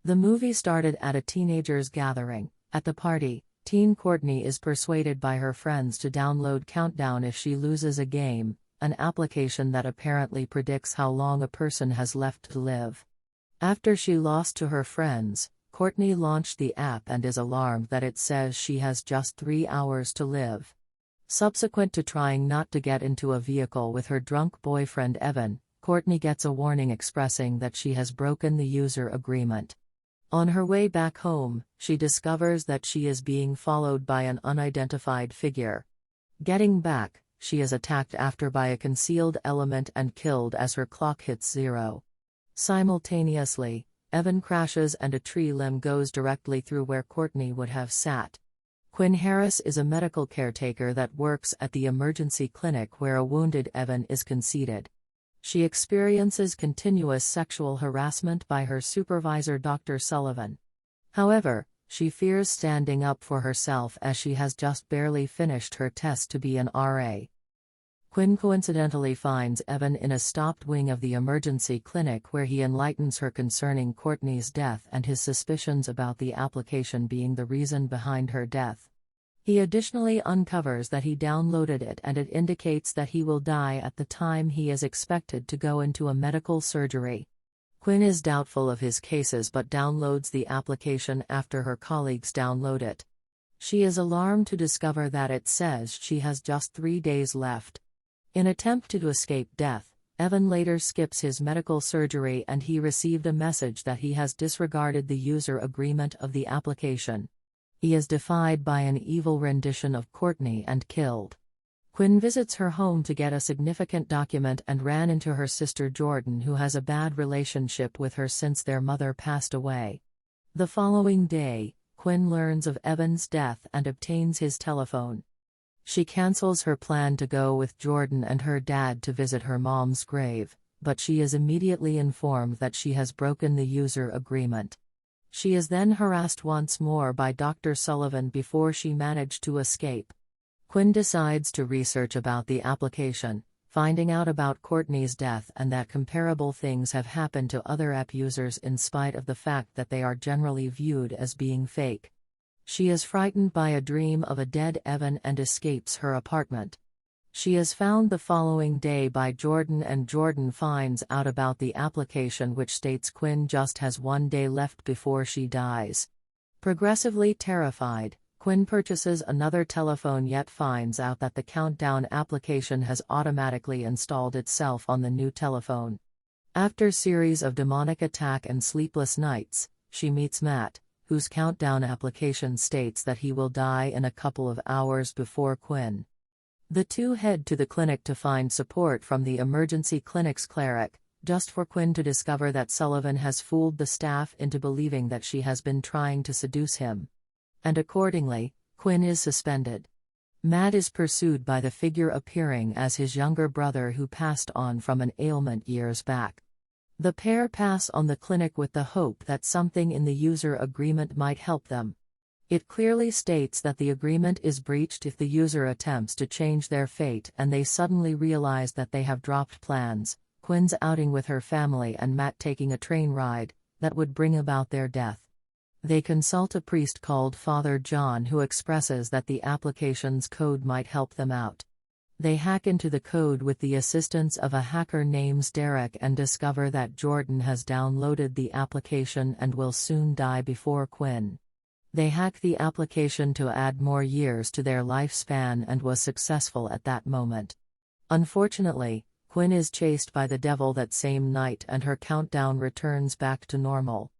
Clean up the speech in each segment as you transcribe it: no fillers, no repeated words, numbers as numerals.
The movie started at a teenagers' gathering. At the party, teen Courtney is persuaded by her friends to download Countdown if she loses a game, an application that apparently predicts how long a person has left to live. After she lost to her friends, Courtney launched the app and is alarmed that it says she has just 3 hours to live. Subsequent to trying not to get into a vehicle with her drunk boyfriend Evan, Courtney gets a warning expressing that she has broken the user agreement. On her way back home, she discovers that she is being followed by an unidentified figure. Getting back, she is attacked after by a concealed element and killed as her clock hits 0. Simultaneously, Evan crashes and a tree limb goes directly through where Courtney would have sat. Quinn Harris is a medical caretaker that works at the emergency clinic where a wounded Evan is conceded. She experiences continuous sexual harassment by her supervisor Dr. Sullivan. However, she fears standing up for herself as she has just barely finished her test to be an RA. Quinn coincidentally finds Evan in a stopped wing of the emergency clinic where he enlightens her concerning Courtney's death and his suspicions about the application being the reason behind her death. He additionally uncovers that he downloaded it and it indicates that he will die at the time he is expected to go into a medical surgery. Quinn is doubtful of his cases but downloads the application after her colleagues download it. She is alarmed to discover that it says she has just 3 days left. In attempt to escape death, Evan later skips his medical surgery and he received a message that he has disregarded the user agreement of the application. He is defied by an evil rendition of Courtney and killed. Quinn visits her home to get a significant document and ran into her sister Jordan, who has a bad relationship with her since their mother passed away. The following day, Quinn learns of Evan's death and obtains his telephone. She cancels her plan to go with Jordan and her dad to visit her mom's grave, but she is immediately informed that she has broken the user agreement. She is then harassed once more by Dr. Sullivan before she managed to escape. Quinn decides to research about the application, finding out about Courtney's death and that comparable things have happened to other app users in spite of the fact that they are generally viewed as being fake. She is frightened by a dream of a dead Evan and escapes her apartment. She is found the following day by Jordan and Jordan finds out about the application which states Quinn just has 1 day left before she dies. Progressively terrified, Quinn purchases another telephone yet finds out that the Countdown application has automatically installed itself on the new telephone. After series of demonic attack and sleepless nights, she meets Matt, whose Countdown application states that he will die in a couple of hours before Quinn. The two head to the clinic to find support from the emergency clinic's cleric, just for Quinn to discover that Sullivan has fooled the staff into believing that she has been trying to seduce him. And accordingly, Quinn is suspended. Matt is pursued by the figure appearing as his younger brother who passed on from an ailment years back. The pair pass on the clinic with the hope that something in the user agreement might help them. It clearly states that the agreement is breached if the user attempts to change their fate and they suddenly realize that they have dropped plans, Quinn's outing with her family and Matt taking a train ride, that would bring about their death. They consult a priest called Father John who expresses that the application's code might help them out. They hack into the code with the assistance of a hacker named Derek and discover that Jordan has downloaded the application and will soon die before Quinn. They hack the application to add more years to their lifespan and was successful at that moment. Unfortunately, Quinn is chased by the devil that same night and her countdown returns back to normal.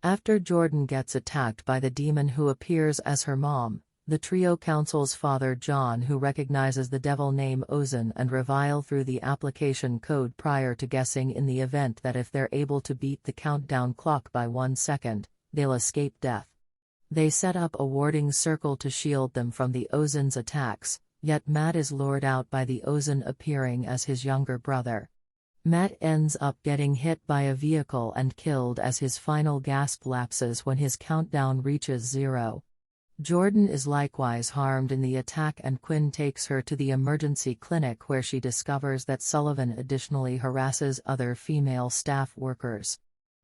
After Jordan gets attacked by the demon who appears as her mom, the trio counsels Father John, who recognizes the devil name Ozan, and revile through the application code prior to guessing in the event that if they're able to beat the countdown clock by 1 second, they'll escape death. They set up a warding circle to shield them from the Ozan's attacks, yet Matt is lured out by the Ozan appearing as his younger brother. Matt ends up getting hit by a vehicle and killed as his final gasp lapses when his countdown reaches 0. Jordan is likewise harmed in the attack and Quinn takes her to the emergency clinic where she discovers that Sullivan additionally harasses other female staff workers.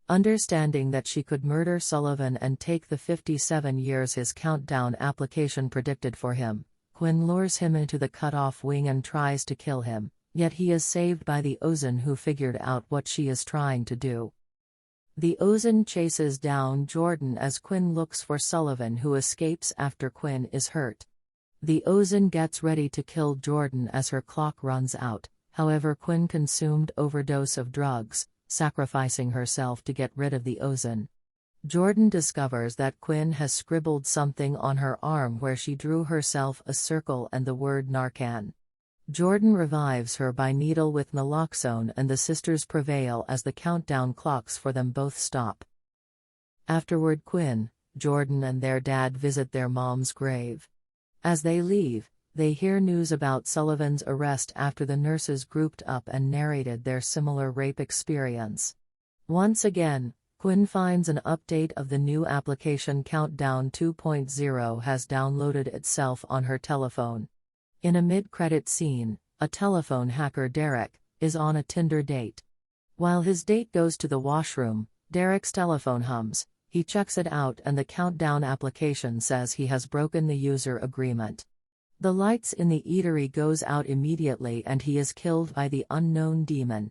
Understanding that she could murder Sullivan and take the 57 years his countdown application predicted for him, Quinn lures him into the cut-off wing and tries to kill him, yet he is saved by the Ozan, who figured out what she is trying to do. The Ozan chases down Jordan as Quinn looks for Sullivan, who escapes after Quinn is hurt. The Ozan gets ready to kill Jordan as her clock runs out, however Quinn consumed overdose of drugs, sacrificing herself to get rid of the Ozan. Jordan discovers that Quinn has scribbled something on her arm where she drew herself a circle and the word Narcan. Jordan revives her by needle with naloxone, and the sisters prevail as the countdown clocks for them both stop. Afterward, Quinn, Jordan and their dad visit their mom's grave. As they leave, they hear news about Sullivan's arrest after the nurses grouped up and narrated their similar rape experience. Once again, Quinn finds an update of the new application. Countdown 2.0 has downloaded itself on her telephone. In a mid-credit scene, a telephone hacker, Derek, is on a Tinder date. While his date goes to the washroom, Derek's telephone hums. He checks it out and the countdown application says he has broken the user agreement. The lights in the eatery goes out immediately and he is killed by the unknown demon,